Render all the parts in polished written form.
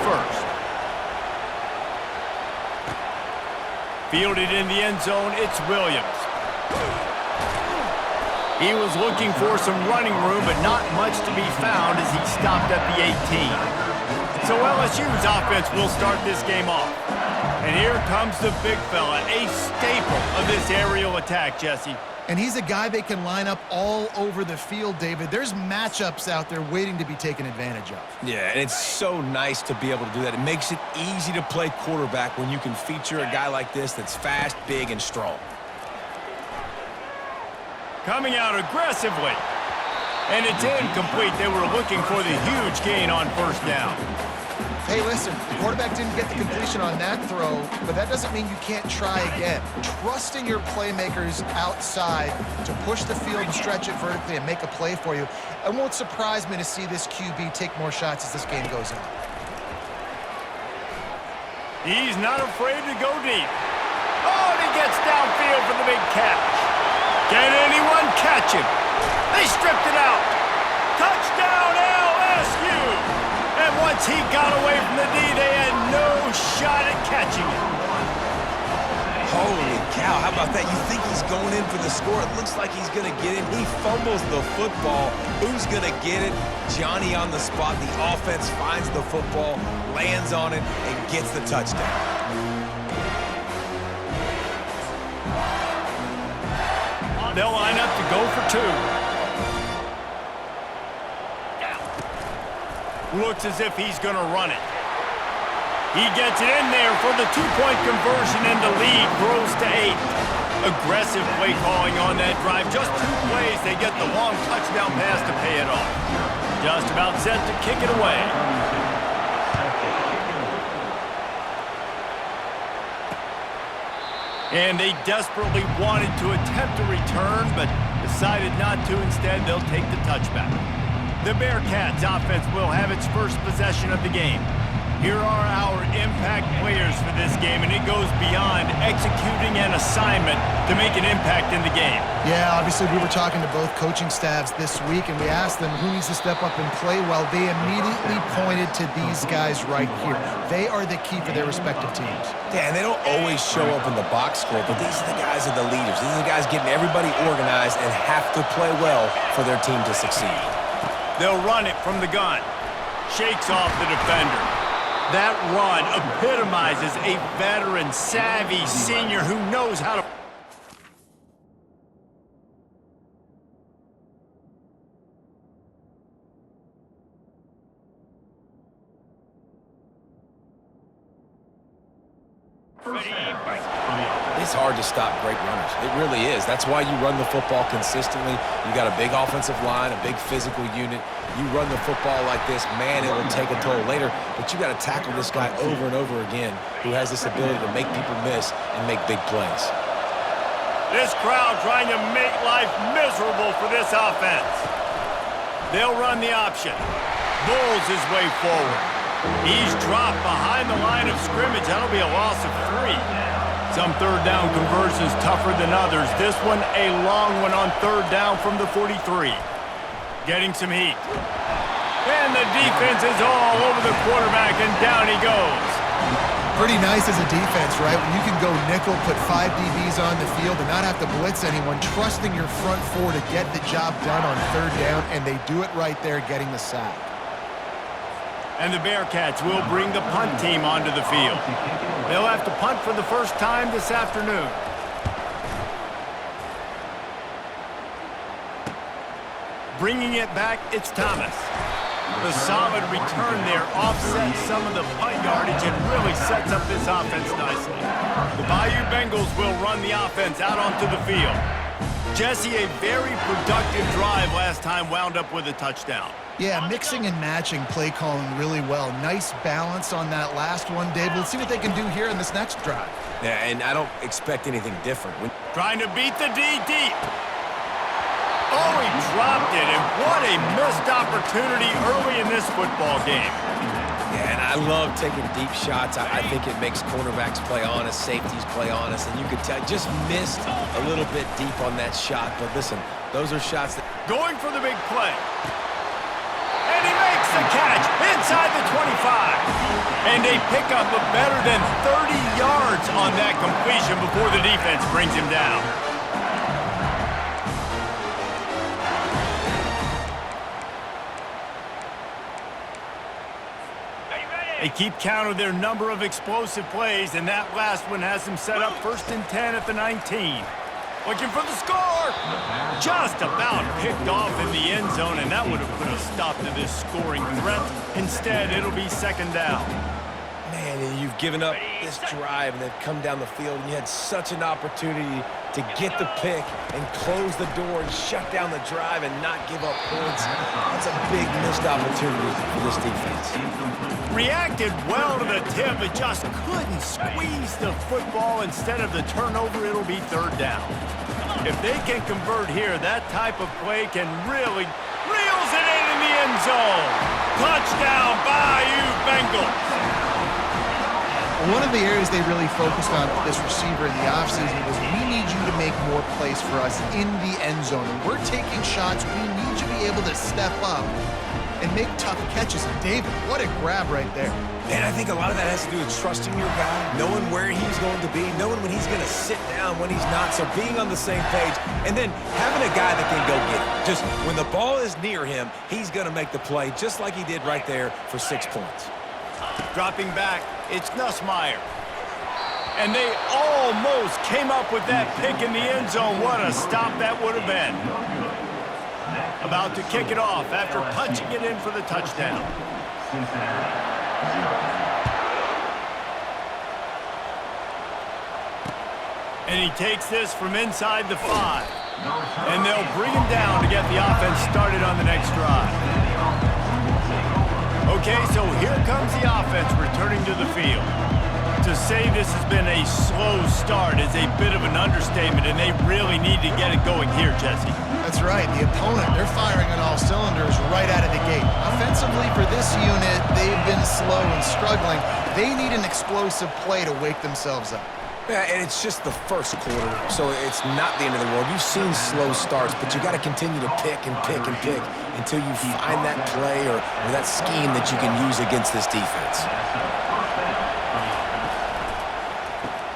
first. Fielded in the end zone, it's Williams. He was looking for some running room, but not much to be found as he stopped at the 18. So LSU's offense will start this game off. And here comes the big fella, a staple of this aerial attack, Jesse. And he's a guy they can line up all over the field, David. There's matchups out there waiting to be taken advantage of. Yeah, and it's so nice to be able to do that. It makes it easy to play quarterback when you can feature a guy like this that's fast, big, and strong. Coming out aggressively. And it's incomplete. They were looking for the huge gain on first down. Hey, listen, the quarterback didn't get the completion on that throw, but that doesn't mean you can't try again. Trusting your playmakers outside to push the field and stretch it vertically and make a play for you. It won't surprise me to see this QB take more shots as this game goes on. He's not afraid to go deep. Oh, and he gets downfield for the big catch. Can anyone catch him? They stripped it out. Touchdown, LSU! And once he got away from the D, they had no shot at catching it. Holy cow, how about that? You think he's going in for the score. It looks like he's going to get it. He fumbles the football. Who's going to get it? Johnny on the spot. The offense finds the football, lands on it, and gets the touchdown. They'll line up to go for two. Looks as if he's going to run it. He gets it in there for the two-point conversion, and the lead grows to 8. Aggressive play calling on that drive. Just 2 plays, they get the long touchdown pass to pay it off. Just about set to kick it away. And they desperately wanted to attempt a return, but decided not to. Instead, they'll take the touchback. The Bearcats offense will have its first possession of the game. Here are our impact players for this game, and it goes beyond executing an assignment to make an impact in the game. Yeah, obviously we were talking to both coaching staffs this week, and we asked them who needs to step up and play well. They immediately pointed to these guys right here. They are the key for their respective teams. Yeah, and they don't always show up in the box score, but these are the guys that are the leaders. These are the guys getting everybody organized and have to play well for their team to succeed. They'll run it from the gun. Shakes off the defender. That run epitomizes a veteran, savvy senior who knows how to... It's hard to stop great runners. It really is. That's why you run the football consistently. You got a big offensive line, a big physical unit. You run the football like this, man, it will take a toll later. But you got to tackle this guy over and over again who has this ability to make people miss and make big plays. This crowd trying to make life miserable for this offense. They'll run the option. Bulls his way forward. He's dropped behind the line of scrimmage. That'll be a loss of 3. Some third down conversions tougher than others. This one a long one on third down from the 43. Getting some heat. And the defense is all over the quarterback, and down he goes. Pretty nice as a defense, right? When you can go nickel, put 5 DBs on the field and not have to blitz anyone, trusting your front 4 to get the job done on third down, and they do it right there, getting the sack. And the Bearcats will bring the punt team onto the field. They'll have to punt for the first time this afternoon. Bringing it back, it's Thomas. The solid return there offsets some of the punt yardage and really sets up this offense nicely. The Bayou Bengals will run the offense out onto the field. Jesse, a very productive drive last time wound up with a touchdown. Yeah, mixing and matching play calling really well. Nice balance on that last one, Dave. We'll see what they can do here in this next drive. Yeah, and I don't expect anything different. Trying to beat the D deep. Oh, he dropped it, and what a missed opportunity early in this football game. Yeah, and I love taking deep shots. I think it makes cornerbacks play honest, safeties play honest, and you could tell just missed a little bit deep on that shot. But listen, those are shots that... Going for the big play. And he makes the catch inside the 25. And they pick up a better than 30 yards on that completion before the defense brings him down. They keep count of their number of explosive plays, and that last one has them set up 1st and 10 at the 19. Looking for the score. Just about picked off in the end zone, and that would have put a stop to this scoring threat. Instead, it'll be 2nd down. Man, you've given up this drive, and they've come down the field, and you had such an opportunity to get the pick and close the door and shut down the drive and not give up points. That's a big missed opportunity for this defense. Reacted well to the tip, but just couldn't squeeze the football. Instead of the turnover, it'll be 3rd down. If they can convert here, that type of play can really reels it in the end zone. Touchdown, Bayou Bengals. One of the areas they really focused on with this receiver in the offseason was, we need you to make more plays for us in the end zone. And we're taking shots. We need you to be able to step up and make tough catches. And David, what a grab right there. And I think a lot of that has to do with trusting your guy, knowing where he's going to be, knowing when he's going to sit down, when he's not. So being on the same page, and then having a guy that can go get it. Just when the ball is near him, he's going to make the play, just like he did right there for 6 points. Dropping back, it's Nussmeier. And they almost came up with that pick in the end zone. What a stop that would have been. About to kick it off after punching it in for the touchdown. And he takes this from inside the 5. And they'll bring him down to get the offense started on the next drive. Okay, so here comes the offense returning to the field. To say this has been a slow start is a bit of an understatement, and they really need to get it going here, Jesse. That's right. The opponent, they're firing on all cylinders right out of the gate. Offensively, for this unit, they've been slow and struggling. They need an explosive play to wake themselves up. Yeah, and it's just the first quarter, so it's not the end of the world. You've seen slow starts, but you got to continue to pick and pick and pick until you find that play or that scheme that you can use against this defense.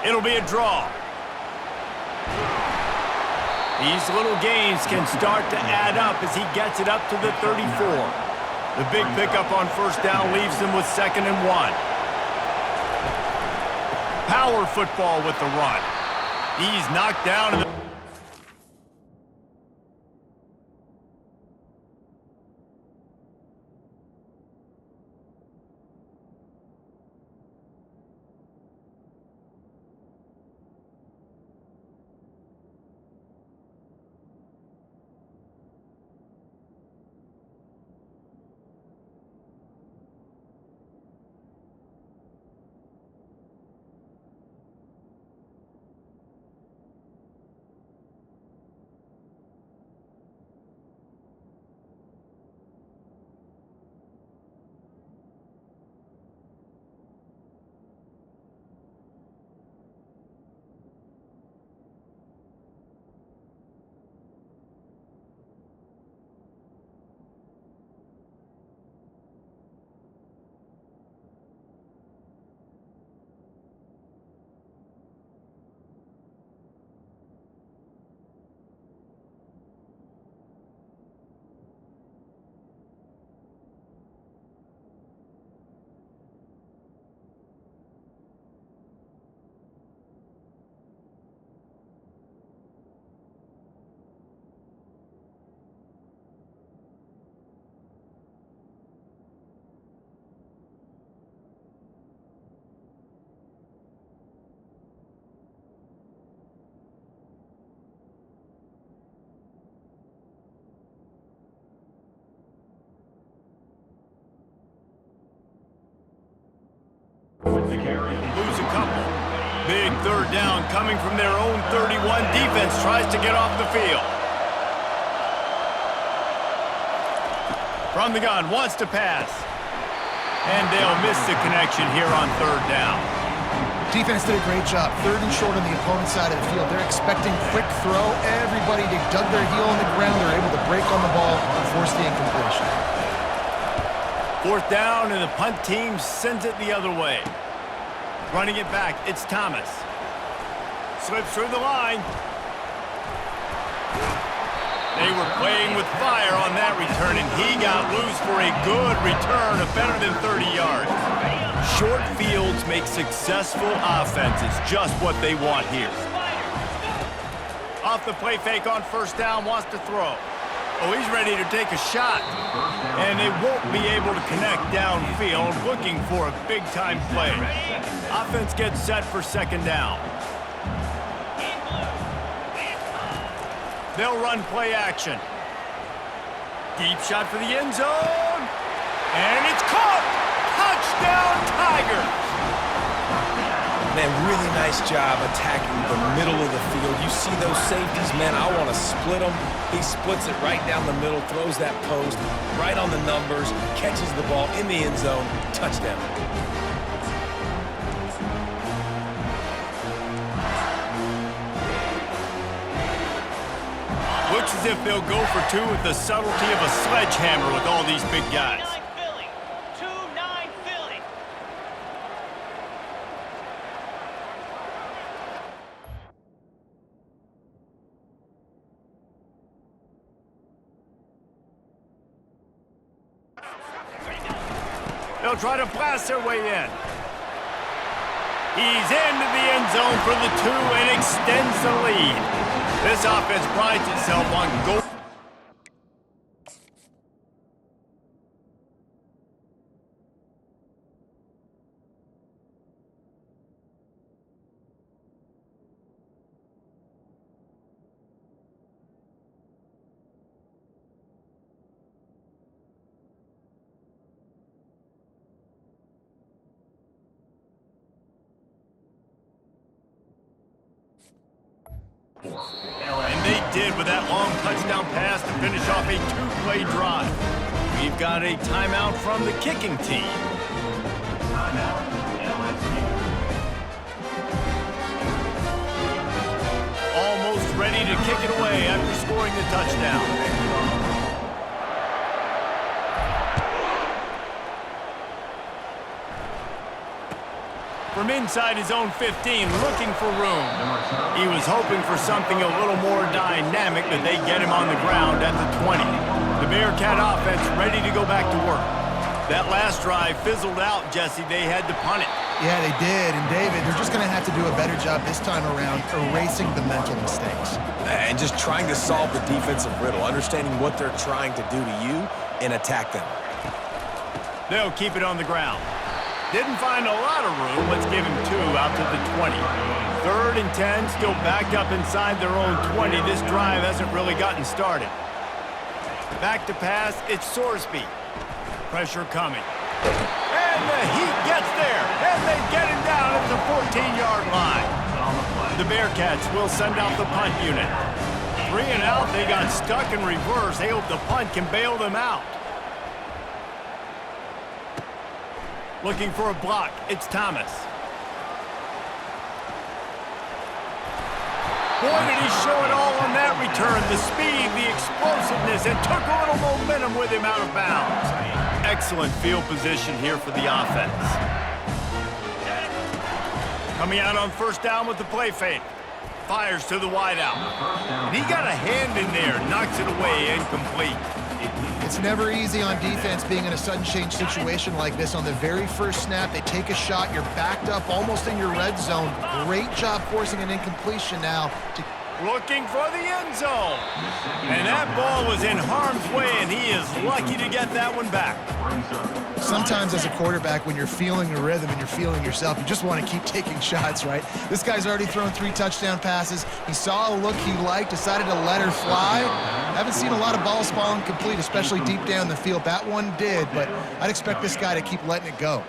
It'll be a draw. These little gains can start to add up as he gets it up to the 34. The big pickup on 1st down leaves them with 2nd and 1. Power football with the run. He's knocked down. Lose a couple. Big 3rd down coming from their own 31. Defense tries to get off the field. From the gun, wants to pass. And they'll miss the connection here on 3rd down. Defense did a great job. 3rd and short on the opponent's side of the field. They're expecting quick throw. Everybody, they dug their heel on the ground. They're able to break on the ball and force the incompletion. Fourth down, and the punt team sends it the other way. Running it back, it's Thomas. Slips through the line. They were playing with fire on that return, and he got loose for a good return of better than 30 yards. Short fields make successful offenses just what they want here. Off the play fake on first down, wants to throw. Oh, he's ready to take a shot. And they won't be able to connect downfield, looking for a big-time play. Offense gets set for second down. They'll run play action. Deep shot for the end zone. And it's caught! Touchdown, Tigers! Man, really nice job attacking the middle of the field. You see those safeties, man, I want to split them. He splits it right down the middle, throws that post, right on the numbers, catches the ball in the end zone, touchdown. Looks as if they'll go for two with the subtlety of a sledgehammer with all these big guys. 2-9 Philly. They'll try to blast their way in. He's into the end zone for the two and extends the lead. This offense prides itself on goal. And they did with that long touchdown pass to finish off a two-play drive. We've got a timeout from the kicking team. Almost ready to kick it away after scoring the touchdown. From inside his own 15, looking for room. He was hoping for something a little more dynamic, but they get him on the ground at the 20. The Bearcat offense ready to go back to work. That last drive fizzled out, Jesse. They had to punt it. Yeah, they did. And David, they're just going to have to do a better job this time around erasing the mental mistakes. And just trying to solve the defensive riddle, understanding what they're trying to do to you and attack them. They'll keep it on the ground. Didn't find a lot of room. Let's give him two out to the 20. 3rd and 10, still backed up inside their own 20. This drive hasn't really gotten started. Back to pass, it's Sorsby. Pressure coming. And the Heat gets there, and they get him down at the 14-yard line. The Bearcats will send out the punt unit. 3 and out, they got stuck in reverse. They hope the punt can bail them out. Looking for a block, it's Thomas. Boy, did he show it all on that return. The speed, the explosiveness, and took a little momentum with him out of bounds. Excellent field position here for the offense. Coming out on first down with the play fake. Fires to the wideout. And he got a hand in there, knocks it away, incomplete. It's never easy on defense being in a sudden change situation like this. On the very first snap, they take a shot. You're backed up almost in your red zone. Great job forcing an incompletion now. Looking for the end zone. And that ball was in harm's way, and he is lucky to get that one back. Sometimes as a quarterback, when you're feeling the rhythm and you're feeling yourself, you just want to keep taking shots, right? This guy's already thrown 3 touchdown passes. He saw a look he liked, decided to let her fly. Haven't seen a lot of balls falling complete, especially deep down the field. That one did, but I'd expect this guy to keep letting it go.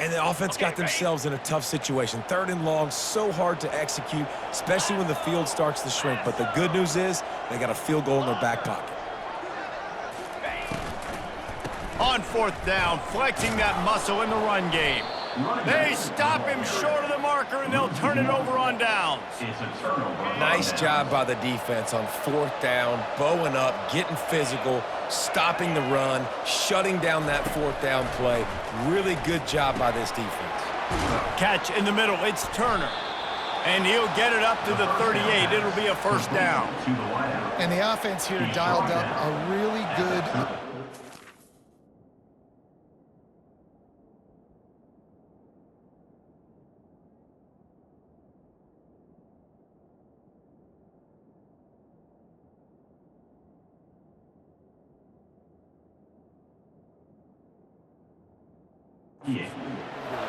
And the offense got themselves in a tough situation. 3rd and long, so hard to execute, especially when the field starts to shrink. But the good news is they got a field goal in their back pocket. On 4th down, flexing that muscle in the run game. They stop him short of the marker, and they'll turn it over on downs. Nice job by the defense on 4th down, bowing up, getting physical, stopping the run, shutting down that 4th down play. Really good job by this defense. Catch in the middle. It's Turner. And he'll get it up to the 38. It'll be a first down. And the offense here dialed up a really good...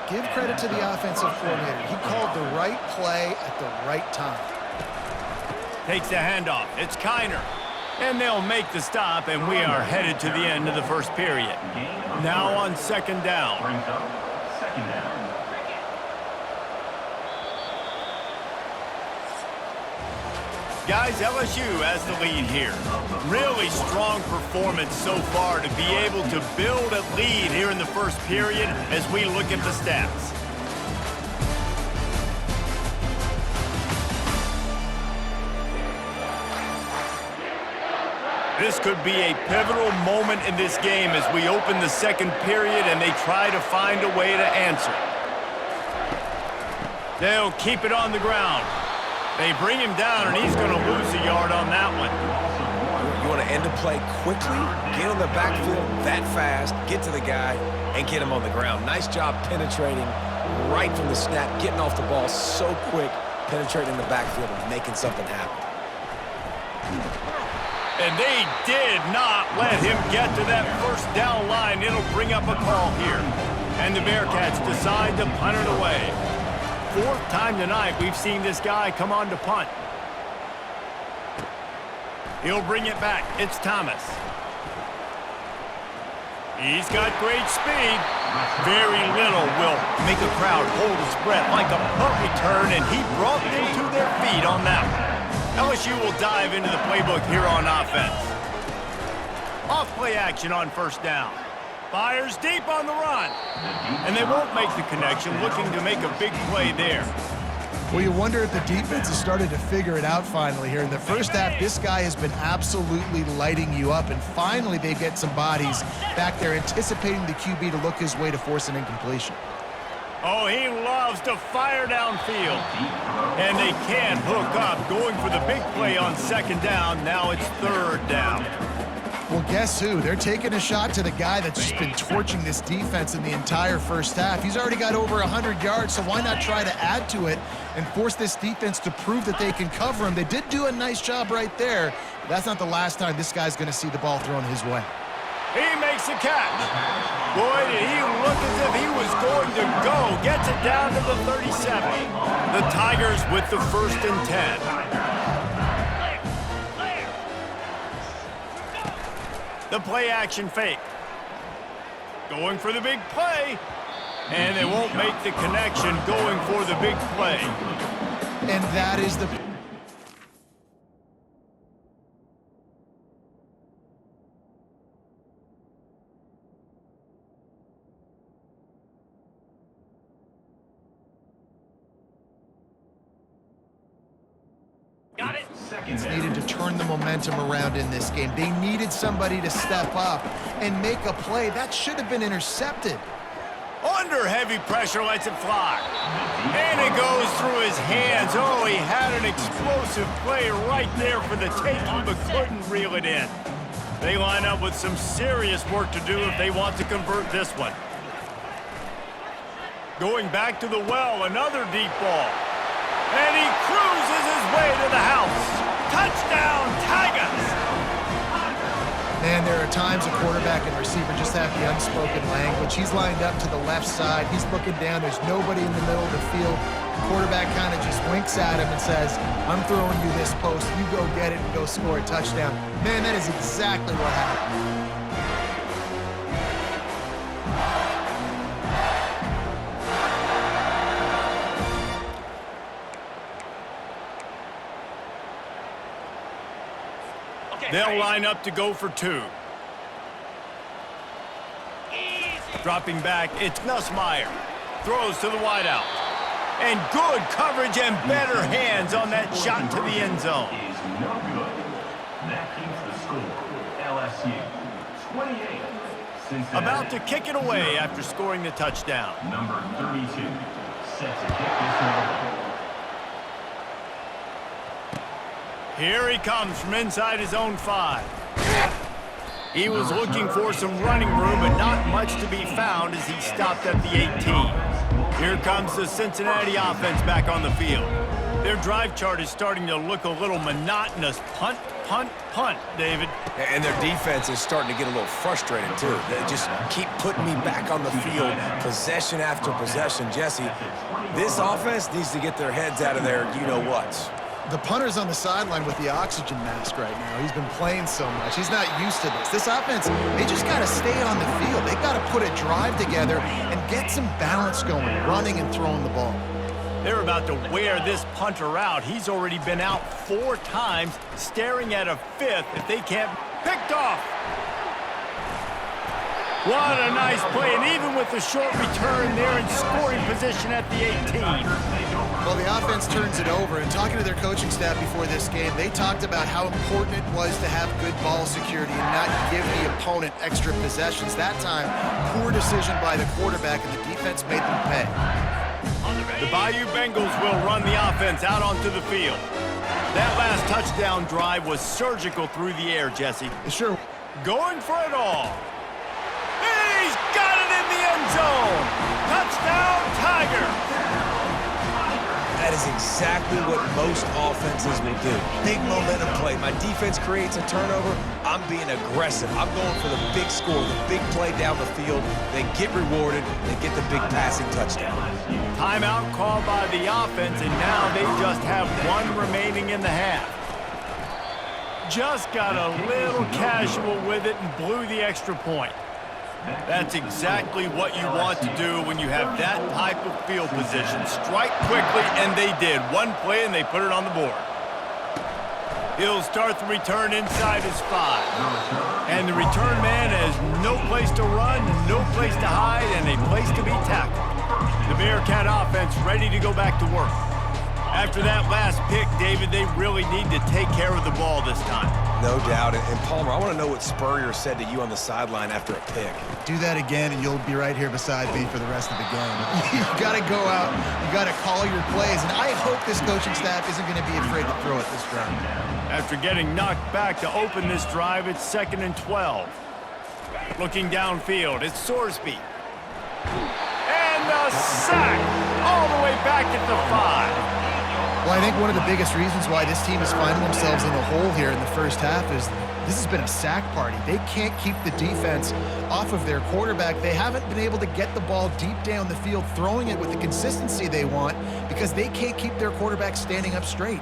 Give credit to the offensive coordinator. He called the right play at the right time. Takes the handoff. It's Kiner. And they'll make the stop, and we are headed to the end of the first period. Now on 2nd down. Guys, LSU has the lead here. Really strong performance so far to be able to build a lead here in the first period as we look at the stats. This could be a pivotal moment in this game as we open the second period and they try to find a way to answer. They'll keep it on the ground. They bring him down, and he's going to lose a yard on that one. You want to end the play quickly, get on the backfield that fast, get to the guy, and get him on the ground. Nice job penetrating right from the snap, getting off the ball so quick, penetrating the backfield and making something happen. And they did not let him get to that first down line. It'll bring up a call here. And the Bearcats decide to punt it away. 4th time tonight we've seen this guy come on to punt. He'll bring it back. It's Thomas. He's got great speed. Very little will make a crowd hold its breath like a punt return, and he brought them to their feet on that one. LSU will dive into the playbook here on offense. Off-play action on 1st down. Fires deep on the run. And they won't make the connection, looking to make a big play there. Well, you wonder if the defense has started to figure it out finally here. In the first half, this guy has been absolutely lighting you up, and finally they get some bodies back there anticipating the QB to look his way to force an incompletion. Oh, he loves to fire downfield. And they can hook up, going for the big play on 2nd down. Now it's 3rd down. Well, guess who? They're taking a shot to the guy that's just been torching this defense in the entire first half. He's already got over 100 yards, so why not try to add to it and force this defense to prove that they can cover him? They did do a nice job right there, but that's not the last time this guy's going to see the ball thrown his way. He makes a catch. Boy, did he look as if he was going to go. Gets it down to the 37. The Tigers with the 1st and 10. The play action fake. Going for the big play. And they won't make the connection going for the big play. And that is the... Got it. needed to turn the momentum around in this game. They needed somebody to step up and make a play. That should have been intercepted. Under heavy pressure, lets it fly. And it goes through his hands. Oh, he had an explosive play right there for the taking, but couldn't reel it in. They line up with some serious work to do if they want to convert this one. Going back to the well, another deep ball. And he cruises his way to the house. Touchdown, Tigers! And there are times a quarterback and receiver just have the unspoken language. He's lined up to the left side. He's looking down. There's nobody in the middle of the field. Quarterback kind of just winks at him and says, I'm throwing you this post. You go get it and go score a touchdown. Man, that is exactly what happened. They'll line up to go for 2. Dropping back, it's Nussmeier. throws to the wideout. And good coverage and better hands on that shot to the end zone. Is no good. That keeps the score. LSU 28. Cincinnati. About to kick it away after scoring the touchdown. Number 32. Set to kick this one. Here he comes from inside his own 5. He was looking for some running room, but not much to be found as he stopped at the 18. Here comes the Cincinnati offense back on the field. Their drive chart is starting to look a little monotonous. Punt, punt, punt, David. And their defense is starting to get a little frustrated, too. They just keep putting me back on the field, possession after possession. Jesse, this offense needs to get their heads out of their you-know-whats. The punter's on the sideline with the oxygen mask right now. He's been playing so much. He's not used to this. This offense, they just got to stay on the field. They've got to put a drive together and get some balance going, running and throwing the ball. They're about to wear this punter out. He's already been out 4 times, staring at a 5th if they can't. Picked off. What a nice play, and even with the short return, they're in scoring position at the 18. Well, the offense turns it over, and talking to their coaching staff before this game, they talked about how important it was to have good ball security and not give the opponent extra possessions. That time, poor decision by the quarterback, and the defense made them pay. The Bayou Bengals will run the offense out onto the field. That last touchdown drive was surgical through the air, Jesse. Sure. Going for it all. He's got it in the end zone. Touchdown, Tigers. That is exactly what most offenses will do. Big momentum play. My defense creates a turnover. I'm being aggressive. I'm going for the big score, the big play down the field. They get rewarded. They get the big passing touchdown. Timeout called by the offense, and now they just have 1 remaining in the half. Just got a little casual with it and blew the extra point. That's exactly what you want to do when you have that type of field position. Strike quickly, and they did. 1 play, and they put it on the board. He'll start the return inside his 5. And the return man has no place to run, no place to hide, and a place to be tackled. The Bearcat offense ready to go back to work. After that last pick, David, they really need to take care of the ball this time. No doubt. And Palmer, I want to know what Spurrier said to you on the sideline after a pick. Do that again, and you'll be right here beside me for the rest of the game. You got to go out. You got to call your plays, and I hope this coaching staff isn't going to be afraid to throw it this drive. After getting knocked back to open this drive, it's 2nd and 12. Looking downfield, it's Sorsby. And a sack all the way back at the 5. Well, I think one of the biggest reasons why this team is finding themselves in the hole here in the first half is this has been a sack party. They can't keep the defense off of their quarterback. They haven't been able to get the ball deep down the field, throwing it with the consistency they want because they can't keep their quarterback standing up straight.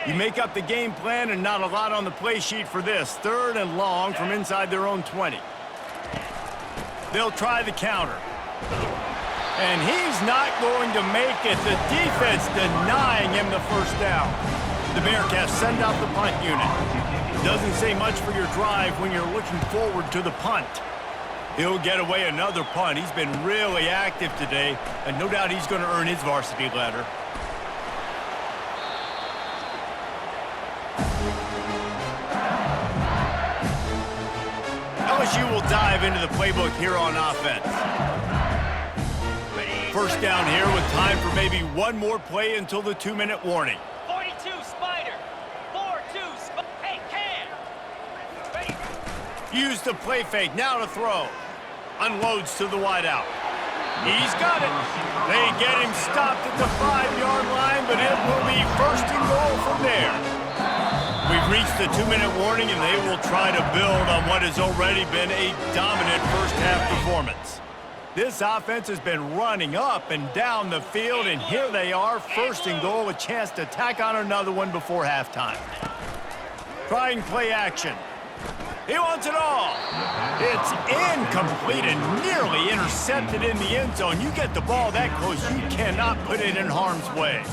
You make up the game plan and not a lot on the play sheet for this. 3rd and long from inside their own 20. They'll try the counter. And he's not going to make it. The defense denying him the first down. The Bearcats send out the punt unit. Doesn't say much for your drive when you're looking forward to the punt. He'll get away another punt. He's been really active today, and no doubt he's going to earn his varsity letter. LSU will dive into the playbook here on offense. First down here with time for maybe 1 more play until the 2-minute warning. 42 Spider. 4-2 Spider. Hey, Cam. Ready. Use the play fake, now to throw. Unloads to the wideout. He's got it. They get him stopped at the 5-yard line, but it will be 1st and goal from there. We've reached the 2-minute warning, and they will try to build on what has already been a dominant first-half performance. This offense has been running up and down the field, and here they are, 1st and goal, a chance to tack on another one before halftime. Trying play action. He wants it all. It's incomplete and nearly intercepted in the end zone. You get the ball that close, you cannot put it in harm's way.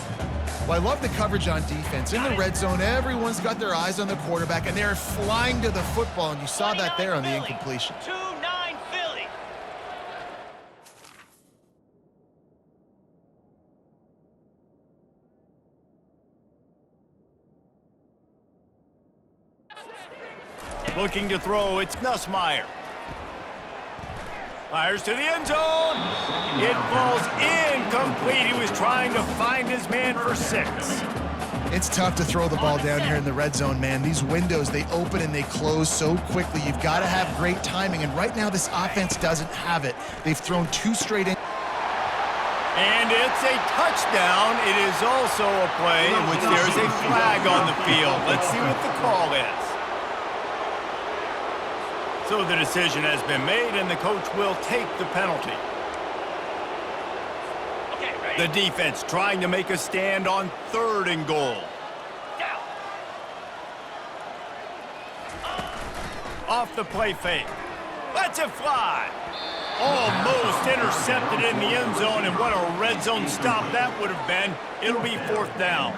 Well, I love the coverage on defense. In the red zone, everyone's got their eyes on the quarterback, and they're flying to the football, and you saw that there on the incompletion. 2-9 Philly. Looking to throw, it's Nussmeier. Fires to the end zone. It falls incomplete. He was trying to find his man for 6. It's tough to throw the ball down here in the red zone, man. These windows, they open and they close so quickly. You've got to have great timing, and right now this offense doesn't have it. They've thrown 2 straight in. And it's a touchdown. It is also a play in which there is a flag on the field. Let's see what the call is. So the decision has been made, and the coach will take the penalty. Okay, ready? The defense trying to make a stand on 3rd and goal. Down. Off the play fake. Lets it fly. Almost intercepted in the end zone, and what a red zone stop that would have been. It'll be 4th down.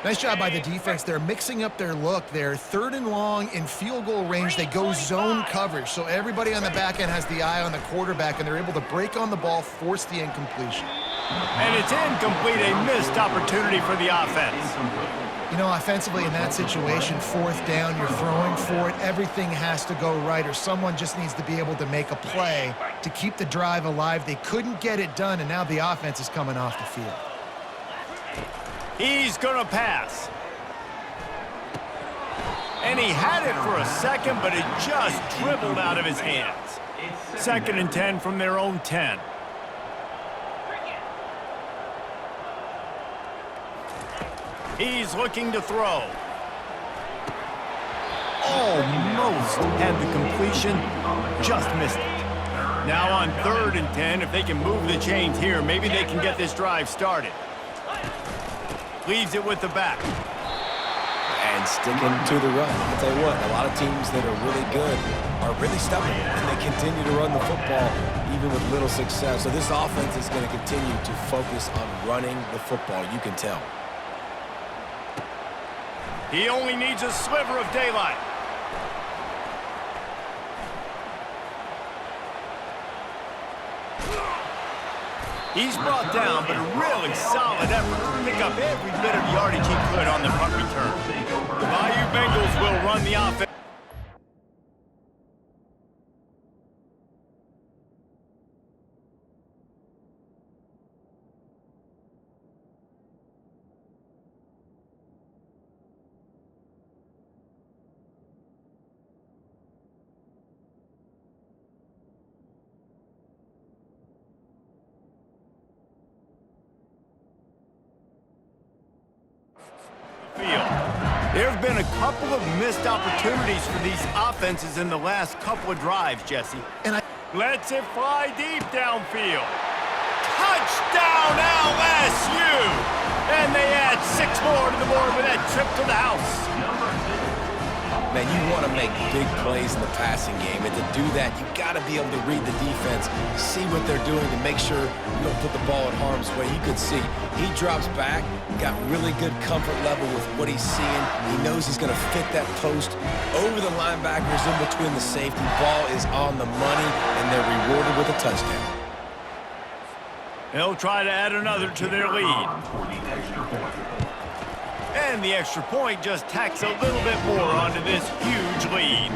Nice job by the defense. They're mixing up their look. They're 3rd and long in field goal range. They go zone coverage, so everybody on the back end has the eye on the quarterback, and they're able to break on the ball, force the incompletion. And it's incomplete, a missed opportunity for the offense. You know, offensively in that situation, 4th down, you're throwing for it. Everything has to go right, or someone just needs to be able to make a play to keep the drive alive. They couldn't get it done, and now the offense is coming off the field. He's going to pass. And he had it for a second, but it just dribbled out of his hands. 2nd and 10 from their own 10. He's looking to throw. Almost had the completion, just missed it. Now on 3rd and 10, if they can move the chains here, maybe they can get this drive started. Leaves it with the back. And sticking to the run. I'll tell you what, a lot of teams that are really good are really stubborn, and they continue to run the football even with little success. So this offense is going to continue to focus on running the football. You can tell. He only needs a sliver of daylight. He's brought down, but a really solid effort to pick up every bit of yardage he could on the punt return. The Bayou Bengals will run the offense. There have been a couple of missed opportunities for these offenses in the last couple of drives, Jesse. And Lets it fly deep downfield. Touchdown LSU! And they add 6 more to the board with that trip to the house. Man, you want to make big plays in the passing game, and to do that, you got to be able to read the defense, see what they're doing to make sure you don't put the ball in harm's way. You could see he drops back, got really good comfort level with what he's seeing. He knows he's going to fit that post over the linebackers in between the safety. Ball is on the money, and they're rewarded with a touchdown. They'll try to add another to their lead. And the extra point just tacks a little bit more onto this huge lead.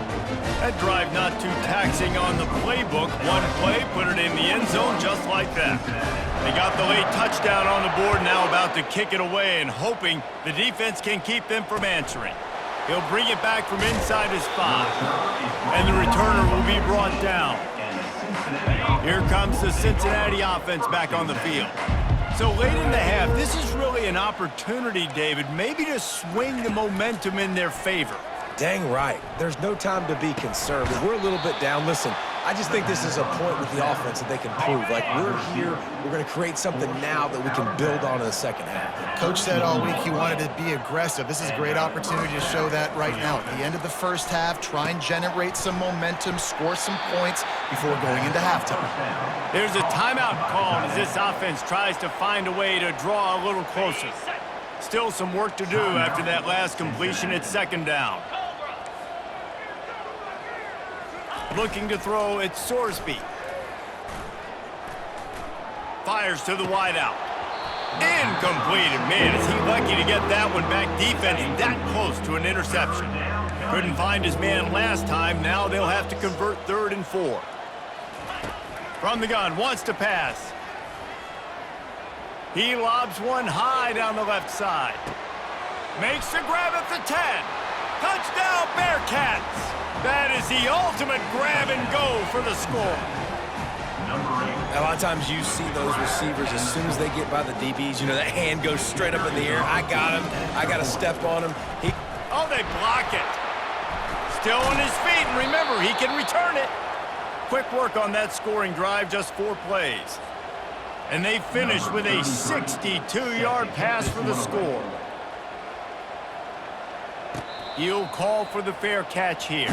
That drive not too taxing on the playbook. One play, put it in the end zone just like that. They got the late touchdown on the board, now about to kick it away and hoping the defense can keep them from answering. He'll bring it back from inside his 5. And the returner will be brought down. Here comes the Cincinnati offense back on the field. So late in the half, this is really an opportunity, David, maybe to swing the momentum in their favor. Dang right. There's no time to be conservative. We're a little bit down. Listen, I just think this is a point with the offense that they can prove. Like, we're here, we're going to create something now that we can build on in the second half. Coach said all week he wanted to be aggressive. This is a great opportunity to show that right now. At the end of the first half, try and generate some momentum, score some points before going into halftime. There's a timeout called as this offense tries to find a way to draw a little closer. Still some work to do after that last completion at 2nd down. Looking to throw, it's Sorsby. Fires to the wideout. Incomplete. Man, is he lucky to get that one back. Defense that close to an interception. Couldn't find his man last time. Now they'll have to convert 3rd and 4. From the gun, wants to pass. He lobs one high down the left side. Makes the grab at the 10. Touchdown, Bearcats! That is the ultimate grab and go for the score. A lot of times you see those receivers, as soon as they get by the DBs, you know, that hand goes straight up in the air. I got him. I got to step on him. Oh, they block it. Still on his feet, and remember, he can return it. Quick work on that scoring drive, just 4 plays. And they finish with a 62-yard pass for the score. He'll call for the fair catch here.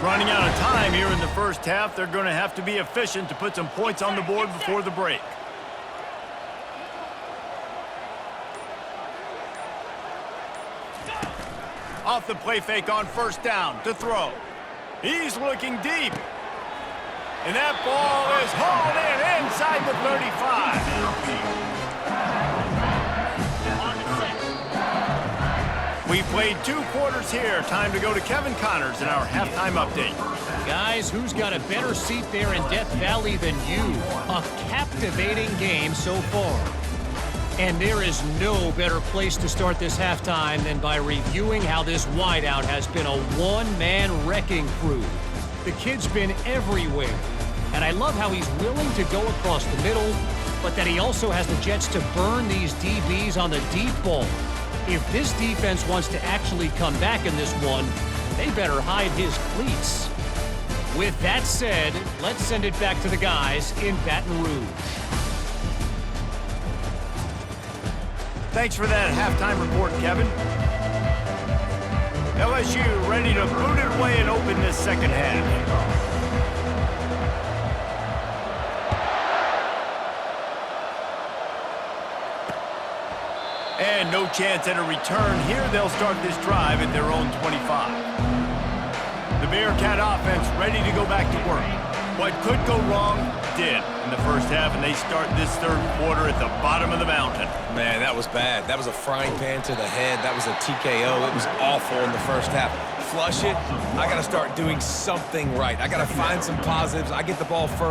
Running out of time here in the first half. They're going to have to be efficient to put some points on the board before the break. Off the play fake on 1st down to throw. He's looking deep. And that ball is hauled in inside the 35. We played 2 quarters here. Time to go to Kevin Connors in our halftime update. Guys, who's got a better seat there in Death Valley than you? A captivating game so far. And there is no better place to start this halftime than by reviewing how this wideout has been a one-man wrecking crew. The kid's been everywhere. And I love how he's willing to go across the middle, but that he also has the jets to burn these DBs on the deep ball. If this defense wants to actually come back in this one, they better hide his cleats. With that said, let's send it back to the guys in Baton Rouge. Thanks for that halftime report, Kevin. LSU ready to boot it away and open this second half. And no chance at a return here. They'll start this drive at their own 25. The Bearcat offense ready to go back to work. What could go wrong did in the first half, and they start this 3rd quarter at the bottom of the mountain. Man, that was bad. That was a frying pan to the head. That was a TKO. It was awful in the first half. Flush it. I got to start doing something right. I got to find some positives. I get the ball first.